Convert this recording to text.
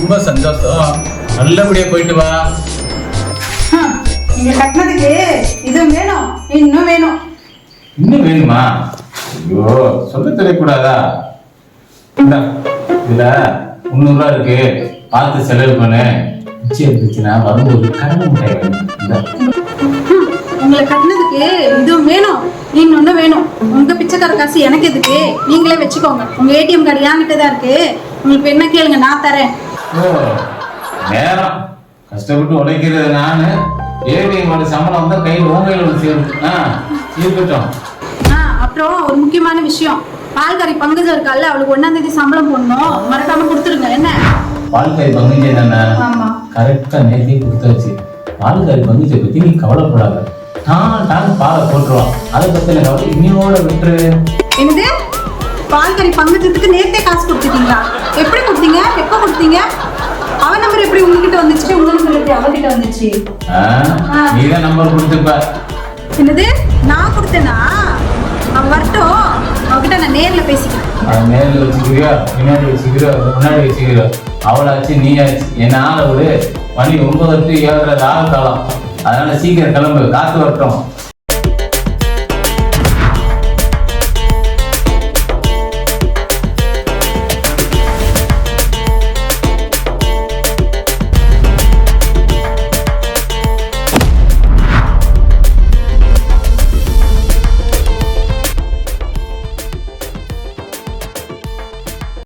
ரொம்ப சந்தோஷம். நல்லபடியா போயிட்டு வா. நீங்க கட்டினதுக்கு இது வேணும், இன்னும் வேணும். இன்னும் வேணுமா? ஐயோ, சொல்ல தெரியக்கூடாதா? இந்தா, இதுல 300 ரூபா இருக்கு, பார்த்து செலவு பண்ணு. மிச்சம் இருந்துச்சுன்னா வரும்போது கடமை மிட்டாய் வேணும். இந்தா. உங்களை கட்டினதுக்கு இதுவும் வேணும், இன்னொன்னு வேணும். உங்க பிச்சைக்கார காசு எனக்கு எதுக்கு? நீங்களே வச்சுக்கோங்க. உங்க ஏடிஎம் கார்டு என்கிட்ட தான் இருக்கு. உங்களுக்கு என்ன கேளுங்க, நான் தரேன். ஓ, நேரம் கஷ்டப்பட்டு உழைக்கிறது நானு. ஏடிஎம் சம்பளம் வந்தா கையில் ஓங்கையில் வந்து சேரும். இருக்கட்டும். அப்புறம் ஒரு முக்கியமான விஷயம், பால்காரி பங்குஜம் இருக்கால, அவளுக்கு 1ஆம் தேதி சம்பளம் போடணும். மறக்காம கொடுத்துருங்க. என்ன? பால்காரி பங்குஜை தானே? ஆமா. கரெக்டா நேரத்தையும் கொடுத்தாச்சு. பால்காரி பங்குஜை பத்தி நீ கவலைப்படாத. நான் பாலை போட்டுருவான். அதை பத்தி கவலை இன்னையோட விட்டுரு. என்னது? பால்காரி பங்குஜத்துக்கு நேரத்தே காசு கொடுத்துட்டீங்களா? எப்படி கொடுத்தீங்க? எப்ப கொடுத்தீங்க? அவன் நம்பர் எப்படி உங்ககிட்ட வந்துச்சு? உங்க நம்பர் எப்படி அவகிட்ட வந்துச்சு? நீதான் நம்பர் கொடுத்துப்ப. என்னது? நான் கொடுத்தேனா? அவன் வரட்டும், அவகிட்ட நான் நேர்ல பேசிக்கிறேன். அவன் நேரில் வச்சுக்கிறியோ, பின்னாடி வச்சுக்கிறியோ, முன்னாடி வச்சுக்கிறியோ, அவளாச்சு நீயாச்சு. என்ன ஆள விடு. மணி 9 to 7 காலம். அதனால சீக்கிரம் கிளம்பு, காத்து வரட்டும்.